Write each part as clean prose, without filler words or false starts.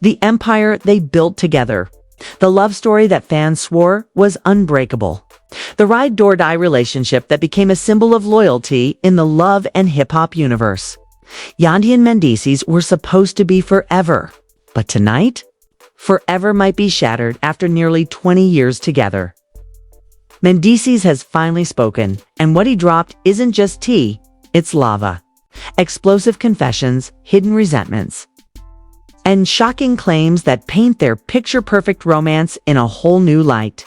The empire they built together. The love story that fans swore was unbreakable. The ride-or-die relationship that became a symbol of loyalty in the love and hip-hop universe. Yandy and Mendeecees were supposed to be forever. But tonight, forever might be shattered after nearly 20 years together. Mendeecees has finally spoken, and what he dropped isn't just tea, it's lava. Explosive confessions, hidden resentments, and shocking claims that paint their picture-perfect romance in a whole new light.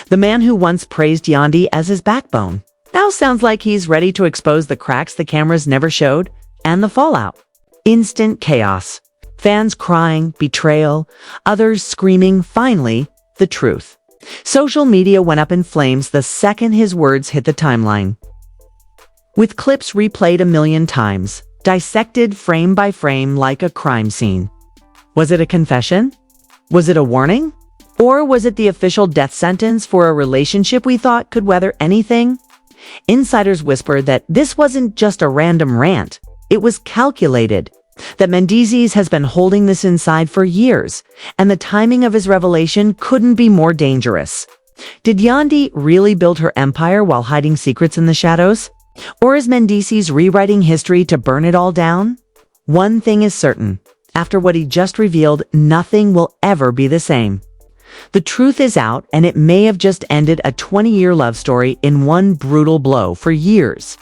The man who once praised Yandi as his backbone now sounds like he's ready to expose the cracks the cameras never showed, and the fallout. Instant chaos. Fans crying, betrayal, others screaming, finally, the truth. Social media went up in flames the second his words hit the timeline. With clips replayed a million times, dissected frame by frame like a crime scene. Was it a confession? Was it a warning? Or was it the official death sentence for a relationship we thought could weather anything? Insiders whispered that this wasn't just a random rant. It was calculated. That Mendeecees has been holding this inside for years, and the timing of his revelation couldn't be more dangerous. Did Yandi really build her empire while hiding secrets in the shadows? Or is Mendeecees rewriting history to burn it all down? One thing is certain. After what he just revealed, nothing will ever be the same. The truth is out, and it may have just ended a 20-year love story in one brutal blow for years.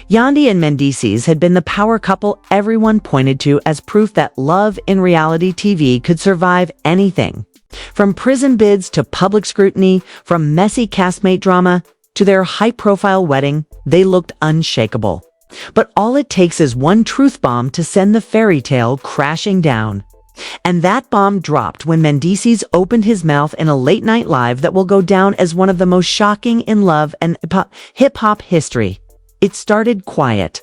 Yandi and Mendeecees had been the power couple everyone pointed to as proof that love in reality TV could survive anything. From prison bids to public scrutiny, from messy castmate drama to their high-profile wedding, they looked unshakable. But all it takes is one truth bomb to send the fairy tale crashing down. And that bomb dropped when Mendeecees opened his mouth in a late-night live that will go down as one of the most shocking in love and hip-hop history. It started quiet.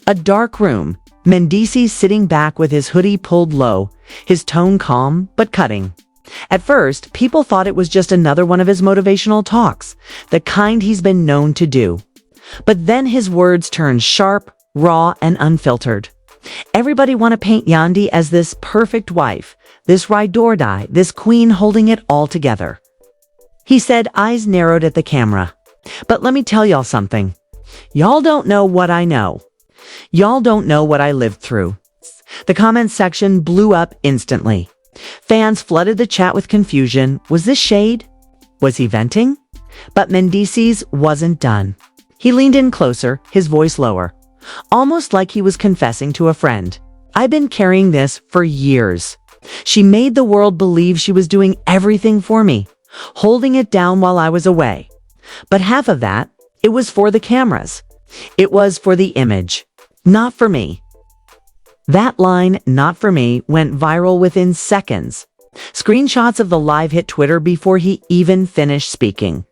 A dark room, Mendeecees sitting back with his hoodie pulled low, his tone calm but cutting. At first, people thought it was just another one of his motivational talks, the kind he's been known to do. But then his words turned sharp, raw, and unfiltered. Everybody want to paint Yandi as this perfect wife, this ride-or-die, this queen holding it all together. He said, eyes narrowed at the camera. But let me tell y'all something. Y'all don't know what I know. Y'all don't know what I lived through. The comments section blew up instantly. Fans flooded the chat with confusion. Was this shade? Was he venting? But Mendeecees wasn't done. He leaned in closer, his voice lower, almost like he was confessing to a friend. I've been carrying this for years. She made the world believe she was doing everything for me, holding it down while I was away. But half of that, it was for the cameras. It was for the image, not for me. That line, not for me, went viral within seconds. Screenshots of the live hit Twitter before he even finished speaking.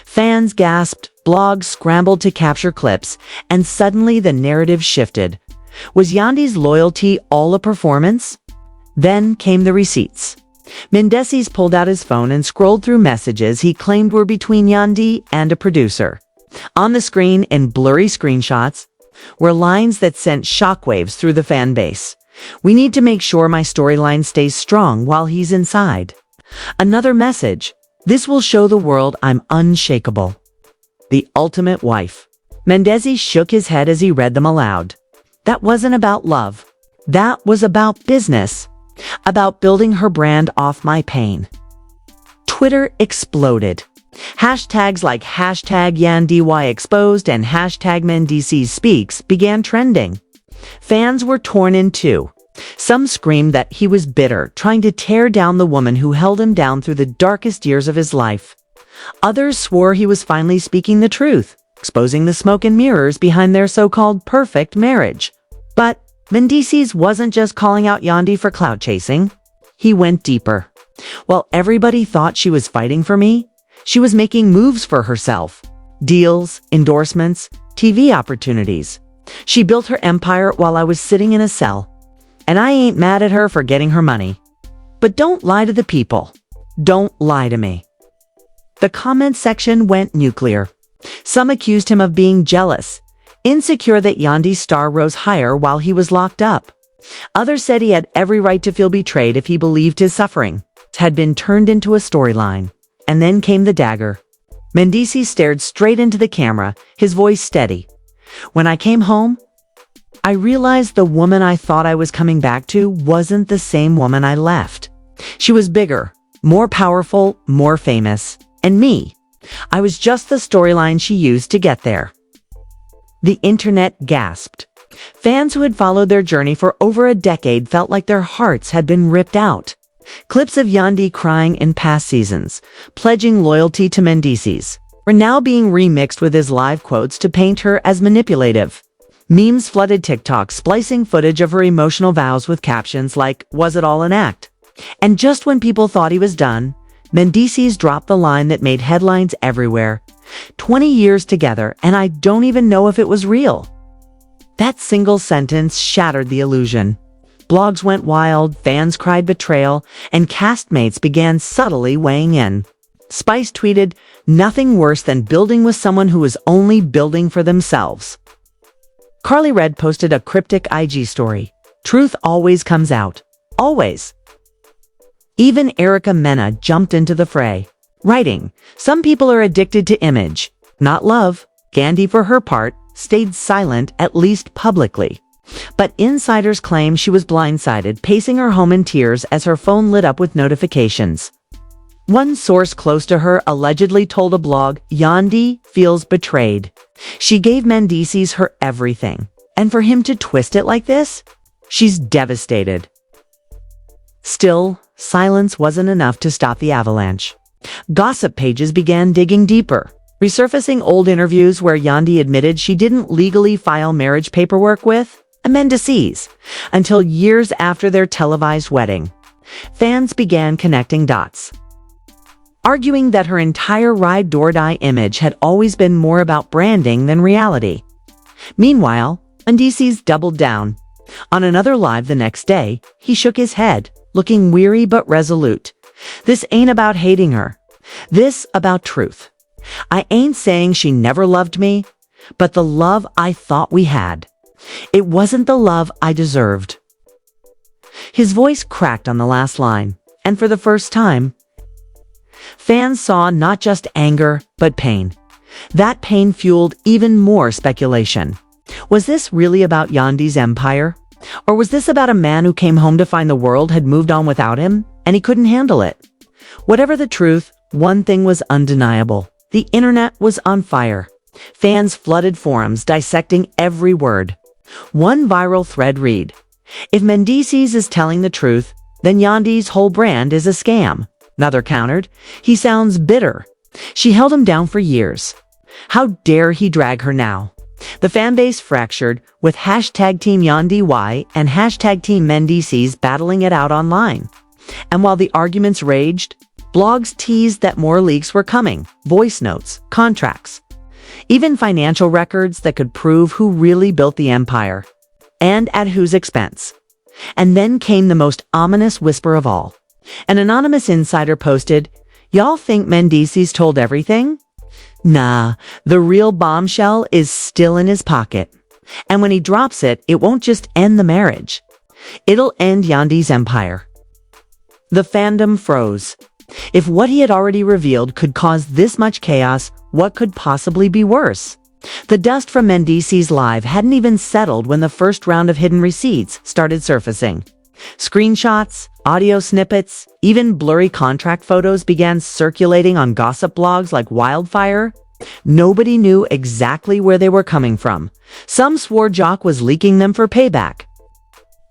Fans gasped, blogs scrambled to capture clips, and suddenly the narrative shifted. Was Yandi's loyalty all a performance? Then came the receipts. Mendeecees pulled out his phone and scrolled through messages he claimed were between Yandi and a producer. On the screen, in blurry screenshots, were lines that sent shockwaves through the fan base. We need to make sure my storyline stays strong while he's inside. Another message. This will show the world I'm unshakable. The ultimate wife. Mendeecees shook his head as he read them aloud. That wasn't about love. That was about business. About building her brand off my pain. Twitter exploded. Hashtags like #YandyExposed and #Mendeecees Speaks began trending. Fans were torn in two. Some screamed that he was bitter, trying to tear down the woman who held him down through the darkest years of his life. Others swore he was finally speaking the truth, exposing the smoke and mirrors behind their so-called perfect marriage. But Mendeecees wasn't just calling out Yandi for clout chasing. He went deeper. While everybody thought she was fighting for me, she was making moves for herself. Deals, endorsements, TV opportunities. She built her empire while I was sitting in a cell. And I ain't mad at her for getting her money. But don't lie to the people. Don't lie to me. The comment section went nuclear. Some accused him of being jealous, insecure that Yandi's star rose higher while he was locked up. Others said he had every right to feel betrayed if he believed his suffering had been turned into a storyline. And then came the dagger. Mendeecees stared straight into the camera, his voice steady. When I came home, I realized the woman I thought I was coming back to wasn't the same woman I left. She was bigger, more powerful, more famous. And me, I was just the storyline she used to get there. The internet gasped. Fans who had followed their journey for over a decade felt like their hearts had been ripped out. Clips of Yandi crying in past seasons, pledging loyalty to Mendeecees, were now being remixed with his live quotes to paint her as manipulative. Memes flooded TikTok, splicing footage of her emotional vows with captions like, "Was it all an act?" And just when people thought he was done, Mendeecees dropped the line that made headlines everywhere. 20 years together, and I don't even know if it was real. That single sentence shattered the illusion. Blogs went wild, fans cried betrayal, and castmates began subtly weighing in. Spice tweeted, "Nothing worse than building with someone who is only building for themselves." Carly Red posted a cryptic IG story. "Truth always comes out. Always." Even Erica Mena jumped into the fray, writing, "Some people are addicted to image, not love." Yandy, for her part, stayed silent, at least publicly. But insiders claim she was blindsided, pacing her home in tears as her phone lit up with notifications. One source close to her allegedly told a blog, "Yandi feels betrayed. She gave Mendeecees her everything. And for him to twist it like this? She's devastated." Still, silence wasn't enough to stop the avalanche. Gossip pages began digging deeper, resurfacing old interviews where Yandi admitted she didn't legally file marriage paperwork with Mendeecees until years after their televised wedding. Fans began connecting dots, arguing that her entire ride-or-die image had always been more about branding than reality. Meanwhile, Mendeecees doubled down. On another live the next day, he shook his head, looking weary but resolute. "This ain't about hating her. This about truth. I ain't saying she never loved me, but the love I thought we had. It wasn't the love I deserved." His voice cracked on the last line, and for the first time, fans saw not just anger, but pain. That pain fueled even more speculation. Was this really about Yandi's empire? Or was this about a man who came home to find the world had moved on without him, and he couldn't handle it? Whatever the truth, one thing was undeniable. The internet was on fire. Fans flooded forums dissecting every word. One viral thread read, "If Mendeecees is telling the truth, then Yandi's whole brand is a scam." Another countered, "He sounds bitter. She held him down for years. How dare he drag her now?" The fanbase fractured, with hashtag Team Yandi and hashtag Team Mendeecees battling it out online. And while the arguments raged, blogs teased that more leaks were coming, voice notes, contracts, even financial records that could prove who really built the empire, and at whose expense. And then came the most ominous whisper of all. An anonymous insider posted, "Y'all think Mendeecees told everything? Nah, the real bombshell is still in his pocket. And when he drops it, it won't just end the marriage. It'll end Yandi's empire." The fandom froze. If what he had already revealed could cause this much chaos, what could possibly be worse? The dust from Mendeecees Live hadn't even settled when the first round of hidden receipts started surfacing. Screenshots, audio snippets, even blurry contract photos began circulating on gossip blogs like wildfire. Nobody knew exactly where they were coming from. Some swore Jock was leaking them for payback.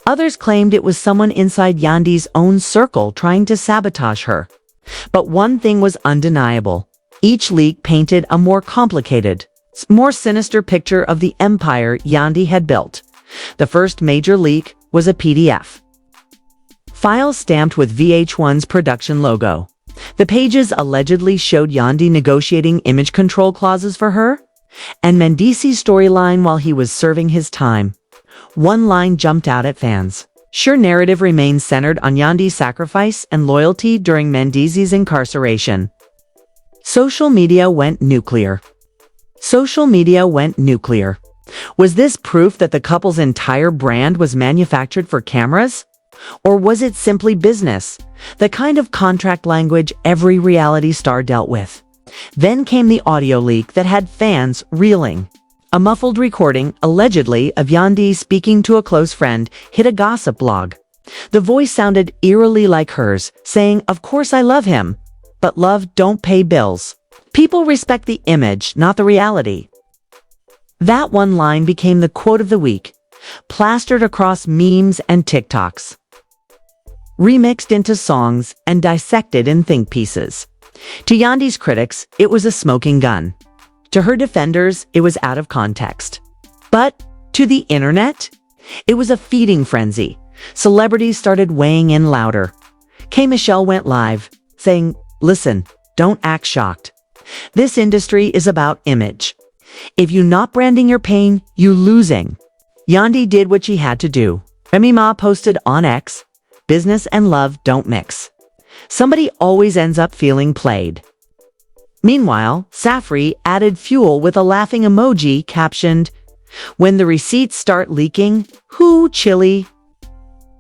Others claimed it was someone inside Yandi's own circle trying to sabotage her. But one thing was undeniable. Each leak painted a more complicated, more sinister picture of the empire Yandi had built. The first major leak was a PDF file stamped with VH1's production logo. The pages allegedly showed Yandi negotiating image control clauses for her, and Mendeecees' storyline while he was serving his time. One line jumped out at fans. Sure, narrative remains centered on Yandi's sacrifice and loyalty during Mendeecees' incarceration. Social media went nuclear. Social media went nuclear. Was this proof that the couple's entire brand was manufactured for cameras? Or was it simply business, the kind of contract language every reality star dealt with? Then came the audio leak that had fans reeling. A muffled recording, allegedly, of Yandy speaking to a close friend hit a gossip blog. The voice sounded eerily like hers, saying, "Of course I love him, but love don't pay bills." People respect the image, not the reality. That one line became the quote of the week, plastered across memes and TikToks, remixed into songs and dissected in think pieces. To Yandy's critics, it was a smoking gun. To her defenders, it was out of context. But to the internet, it was a feeding frenzy. Celebrities started weighing in louder. K. Michelle went live, saying, "Listen, don't act shocked. This industry is about image. If you're not branding your pain, you're losing." Yandi did what she had to do. Remy Ma posted on X, "Business and love don't mix. Somebody always ends up feeling played." Meanwhile, Safri added fuel with a laughing emoji captioned, "When the receipts start leaking, whoo chilly."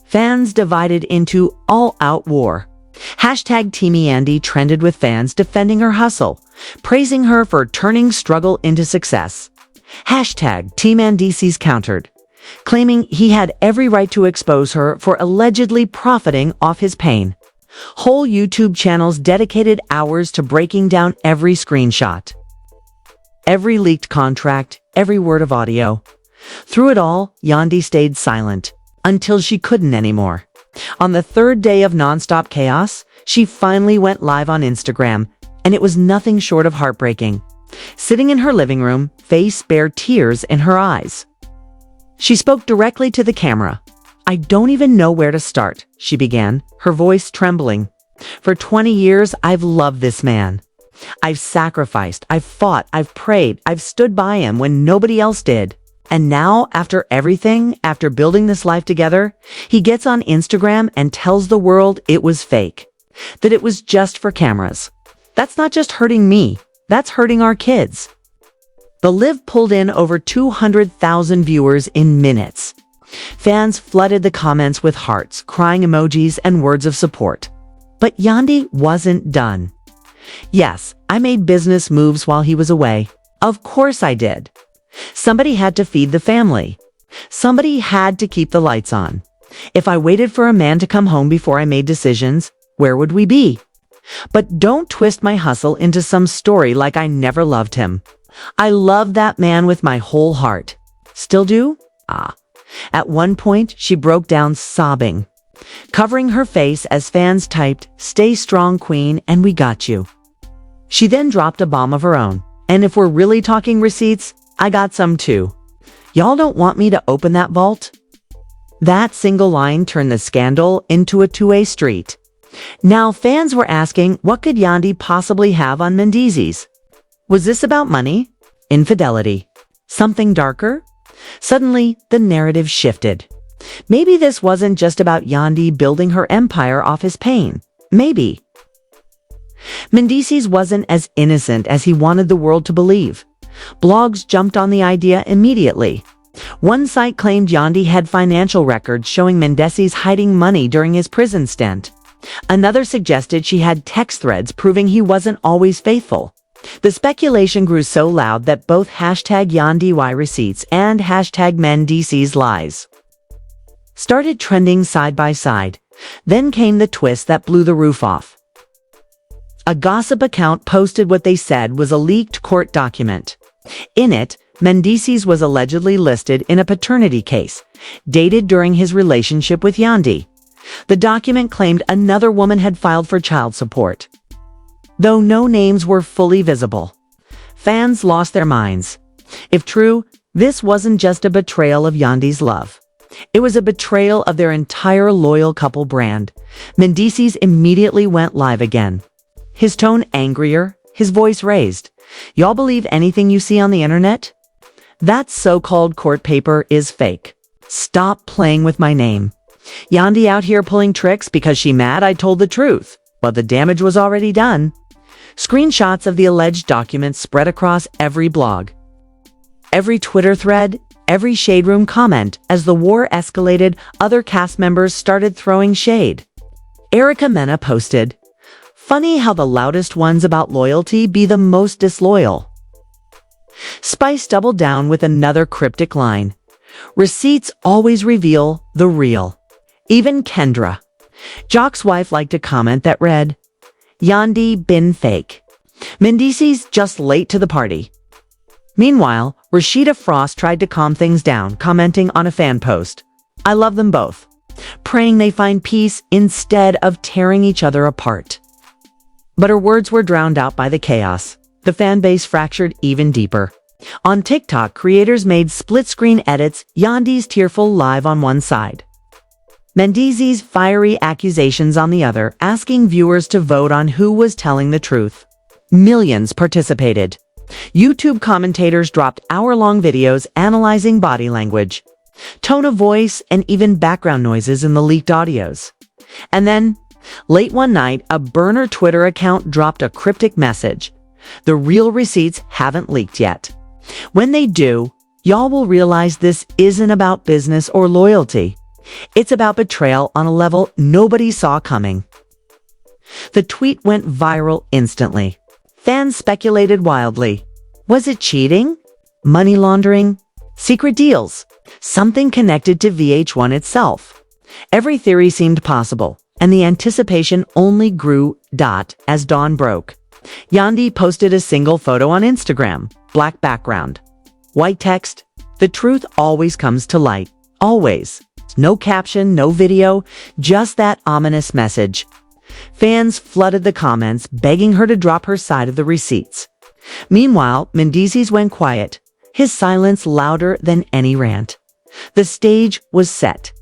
Fans divided into all-out war. Hashtag Team Yandy trended with fans defending her hustle, praising her for turning struggle into success. Hashtag Team Mendeecees countered, claiming he had every right to expose her for allegedly profiting off his pain. Whole YouTube channels dedicated hours to breaking down every screenshot, every leaked contract, every word of audio. Through it all, Yandi stayed silent, until she couldn't anymore. On the third day of nonstop chaos, she finally went live on Instagram, and it was nothing short of heartbreaking. Sitting in her living room, face bare, tears in her eyes, she spoke directly to the camera. "I don't even know where to start," she began, her voice trembling. "For 20 years, I've loved this man. I've sacrificed, I've fought, I've prayed, I've stood by him when nobody else did. And now, after everything, after building this life together, he gets on Instagram and tells the world it was fake, that it was just for cameras. That's not just hurting me, that's hurting our kids." The live pulled in over 200,000 viewers in minutes. Fans flooded the comments with hearts, crying emojis, and words of support. But Yandi wasn't done. "Yes, I made business moves while he was away. Of course I did. Somebody had to feed the family. Somebody had to keep the lights on. If I waited for a man to come home before I made decisions, where would we be? But don't twist my hustle into some story like I never loved him. I loved that man with my whole heart. Still do? At one point, she broke down sobbing, covering her face as fans typed, "Stay strong, queen, and we got you." She then dropped a bomb of her own. "And if we're really talking receipts, I got some too. Y'all don't want me to open that vault?" That single line turned the scandal into a two-way street. Now fans were asking, what could Yandi possibly have on Mendeecees? Was this about money? Infidelity? Something darker? Suddenly, the narrative shifted. Maybe this wasn't just about Yandi building her empire off his pain. Maybe Mendeecees wasn't as innocent as he wanted the world to believe. Blogs jumped on the idea immediately. One site claimed Yandi had financial records showing Mendeecees hiding money during his prison stint. Another suggested she had text threads proving he wasn't always faithful. The speculation grew so loud that both hashtag Yandy receipts and hashtag Mendeecees lies started trending side by side. Then came the twist that blew the roof off. A gossip account posted what they said was a leaked court document. In it, Mendeecees was allegedly listed in a paternity case, dated during his relationship with Yandi. The document claimed another woman had filed for child support, though no names were fully visible. Fans lost their minds. If true, this wasn't just a betrayal of Yandi's love. It was a betrayal of their entire loyal couple brand. Mendeecees immediately went live again, his tone angrier, his voice raised. "Y'all believe anything you see on the internet? That so-called court paper is fake. Stop playing with my name. Yandi out here pulling tricks because she mad I told the truth, but the damage was already done." Screenshots of the alleged documents spread across every blog. Every Twitter thread, every Shade Room comment. As the war escalated, other cast members started throwing shade. Erica Mena posted, "Funny how the loudest ones about loyalty be the most disloyal." Spice doubled down with another cryptic line, "Receipts always reveal the real." Even Kendra, Jock's wife, liked a comment that read, "Yandi been fake. Mendeecees just late to the party." Meanwhile, Rashida Frost tried to calm things down, commenting on a fan post, "I love them both, praying they find peace instead of tearing each other apart." But her words were drowned out by the chaos. The fan base fractured even deeper. On TikTok, creators made split-screen edits, Yandy's tearful live on one side, Mendeecees' fiery accusations on the other, asking viewers to vote on who was telling the truth. Millions participated. YouTube commentators dropped hour-long videos analyzing body language, tone of voice, and even background noises in the leaked audios. And then, late one night, a burner Twitter account dropped a cryptic message. "The real receipts haven't leaked yet. When they do, y'all will realize this isn't about business or loyalty. It's about betrayal on a level nobody saw coming." The tweet went viral instantly. Fans speculated wildly. Was it cheating? Money laundering? Secret deals? Something connected to VH1 itself? Every theory seemed possible, and the anticipation only grew. As dawn broke, Yandi posted a single photo on Instagram. Black background, white text. The truth always comes to light. Always. No caption, no video, just that ominous message. Fans flooded the comments, begging her to drop her side of the receipts. Meanwhile, Mendeecees went quiet, his silence louder than any rant. The stage was set.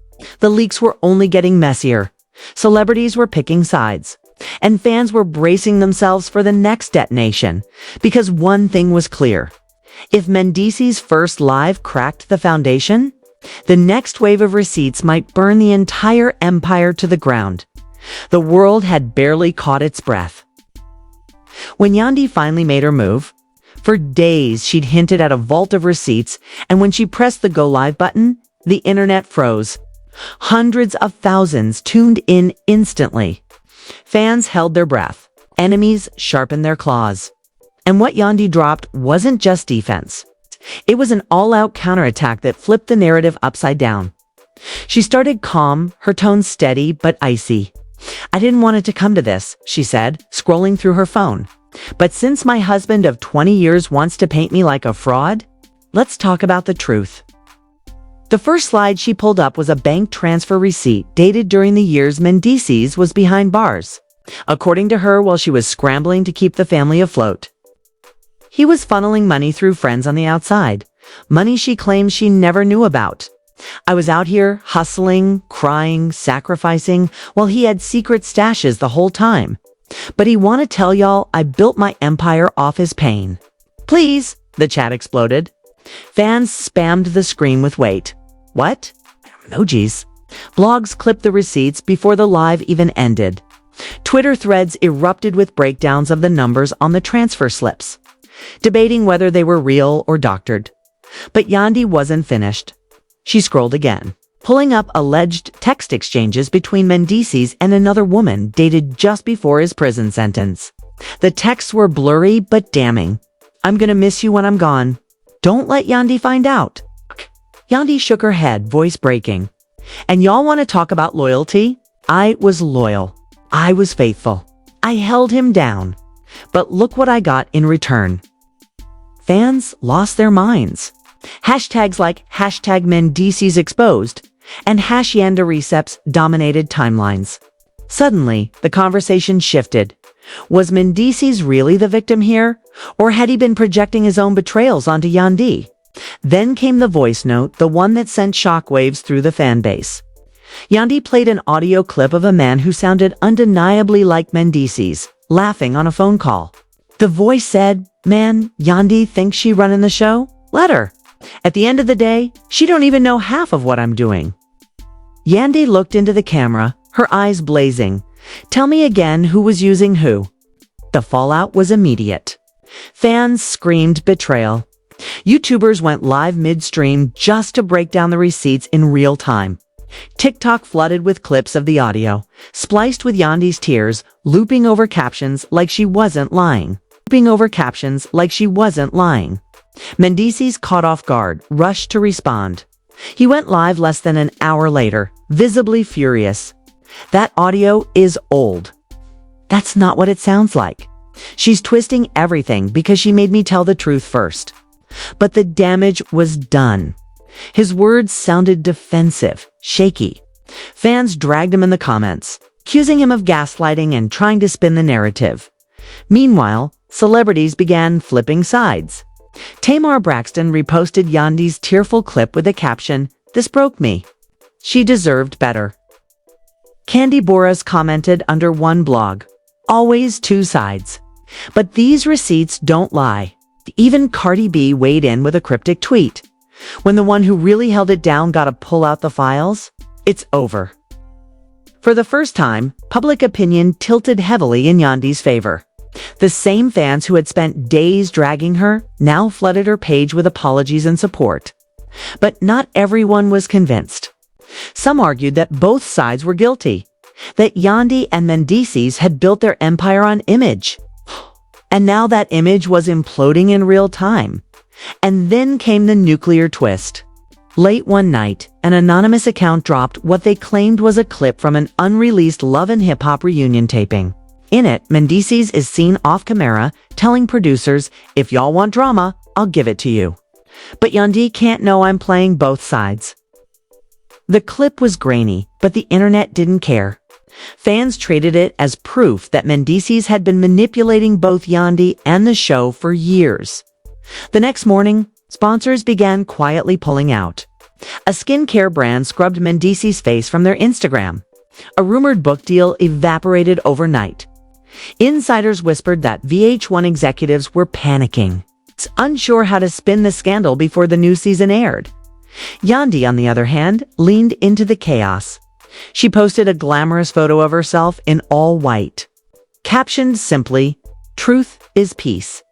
The leaks were only getting messier. Celebrities were picking sides, and fans were bracing themselves for the next detonation, because one thing was clear. If Mendeecees' first live cracked the foundation, the next wave of receipts might burn the entire empire to the ground. The world had barely caught its breath. When Yandi finally made her move, for days she'd hinted at a vault of receipts, and when she pressed the go live button, the internet froze. Hundreds of thousands tuned in instantly. Fans held their breath. Enemies sharpened their claws. And what Yandi dropped wasn't just defense. It was an all-out counterattack that flipped the narrative upside down. She started calm, her tone steady but icy. "I didn't want it to come to this," she said, scrolling through her phone. "But since my husband of 20 years wants to paint me like a fraud, let's talk about the truth." The first slide she pulled up was a bank transfer receipt dated during the years Mendeecees was behind bars, according to her, while she was scrambling to keep the family afloat. He was funneling money through friends on the outside, money she claims she never knew about. "I was out here hustling, crying, sacrificing, while he had secret stashes the whole time. But he want to tell y'all I built my empire off his pain." "Please," the chat exploded. Fans spammed the screen with "Wait, what?" emojis. Blogs clipped the receipts before the live even ended. Twitter threads erupted with breakdowns of the numbers on the transfer slips, debating whether they were real or doctored. But Yandi wasn't finished. She scrolled again, pulling up alleged text exchanges between Mendeecees and another woman dated just before his prison sentence. The texts were blurry but damning. "I'm gonna miss you when I'm gone. Don't let Yandi find out." Yandi shook her head, voice breaking. "And y'all want to talk about loyalty? I was loyal. I was faithful. I held him down. But look what I got in return." Fans lost their minds. Hashtags like #Mendeecees exposed and #Yandy dominated timelines. Suddenly, the conversation shifted. Was Mendeecees really the victim here? Or had he been projecting his own betrayals onto Yandi? Then came the voice note, the one that sent shockwaves through the fan base. Yandi played an audio clip of a man who sounded undeniably like Mendeecees, laughing on a phone call. The voice said, "Man, Yandi thinks she running the show? Let her. At the end of the day, she don't even know half of what I'm doing." Yandi looked into the camera, her eyes blazing. "Tell me again who was using who." The fallout was immediate. Fans screamed betrayal. YouTubers went live midstream just to break down the receipts in real time. TikTok flooded with clips of the audio, spliced with Yandy's tears, looping over captions like she wasn't lying. Mendeecees, caught off guard, rushed to respond. He went live less than an hour later, visibly furious. That audio is old. That's not what it sounds like. She's twisting everything because she made me tell the truth first. But the damage was done. His words sounded defensive, shaky. Fans dragged him in the comments, accusing him of gaslighting and trying to spin the narrative. Meanwhile, celebrities began flipping sides. Tamar Braxton reposted Yandy's tearful clip with the caption, "This broke me." She deserved better. Candy Boras commented under one blog, "Always two sides. But these receipts don't lie." Even Cardi B weighed in with a cryptic tweet. When the one who really held it down got to pull out the files, it's over. For the first time, public opinion tilted heavily in Yandy's favor. The same fans who had spent days dragging her now flooded her page with apologies and support. But not everyone was convinced. Some argued that both sides were guilty, that Yandi and Mendeecees had built their empire on image. And now that image was imploding in real time. And then came the nuclear twist. Late one night, an anonymous account dropped what they claimed was a clip from an unreleased Love and Hip Hop reunion taping. In it, Mendeecees is seen off camera telling producers, "If y'all want drama, I'll give it to you. But Yandi can't know I'm playing both sides." The clip was grainy, but the internet didn't care. Fans traded it as proof that Mendeecees had been manipulating both Yandi and the show for years. The next morning, sponsors began quietly pulling out. A skincare brand scrubbed Mendeecees' face from their Instagram. A rumored book deal evaporated overnight. Insiders whispered that VH1 executives were panicking, unsure how to spin the scandal before the new season aired. Yandi, on the other hand, leaned into the chaos. She posted a glamorous photo of herself in all white, captioned simply, "Truth is peace."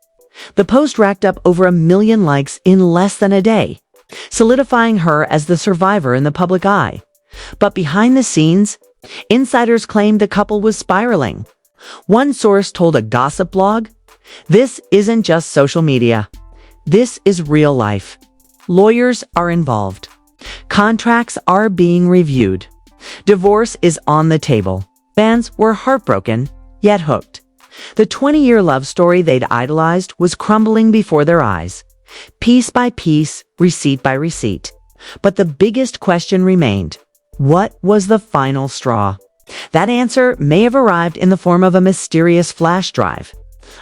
The post racked up over 1 million likes in less than a day, solidifying her as the survivor in the public eye. But behind the scenes, insiders claimed the couple was spiraling. One source told a gossip blog, "This isn't just social media. This is real life. Lawyers are involved. Contracts are being reviewed. Divorce is on the table." Fans were heartbroken, yet hooked. The 20-year love story they'd idolized was crumbling before their eyes, piece by piece, receipt by receipt. But the biggest question remained: what was the final straw? That answer may have arrived in the form of a mysterious flash drive.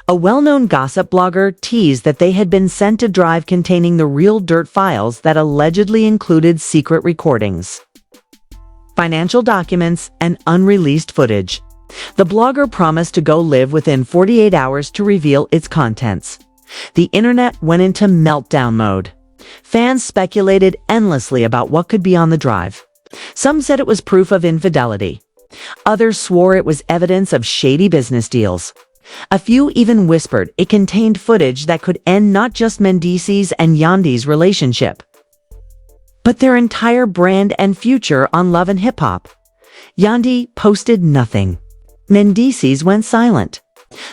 A well-known gossip blogger teased that they had been sent a drive containing the real dirt files that allegedly included secret recordings, financial documents, and unreleased footage. The blogger promised to go live within 48 hours to reveal its contents. The internet went into meltdown mode. Fans speculated endlessly about what could be on the drive. Some said it was proof of infidelity. Others swore it was evidence of shady business deals. A few even whispered it contained footage that could end not just Mendeecees and Yandy's relationship, but their entire brand and future on Love and Hip Hop. Yandi posted nothing. Mendeecees went silent.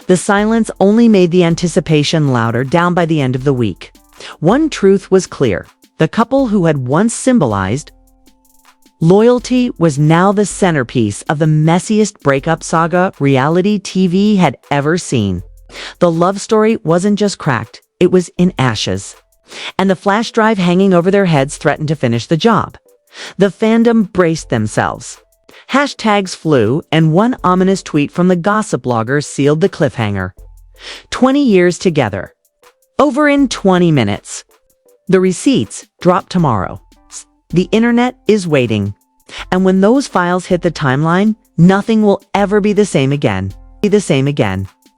The silence only made the anticipation louder down by the end of the week. One truth was clear. The couple who had once symbolized loyalty was now the centerpiece of the messiest breakup saga reality TV had ever seen. The love story wasn't just cracked, it was in ashes. And the flash drive hanging over their heads threatened to finish the job. The fandom braced themselves. Hashtags flew, and one ominous tweet from the gossip blogger sealed the cliffhanger. 20 years together. Over in 20 minutes. The receipts drop tomorrow. The internet is waiting. And when those files hit the timeline, nothing will ever be the same again.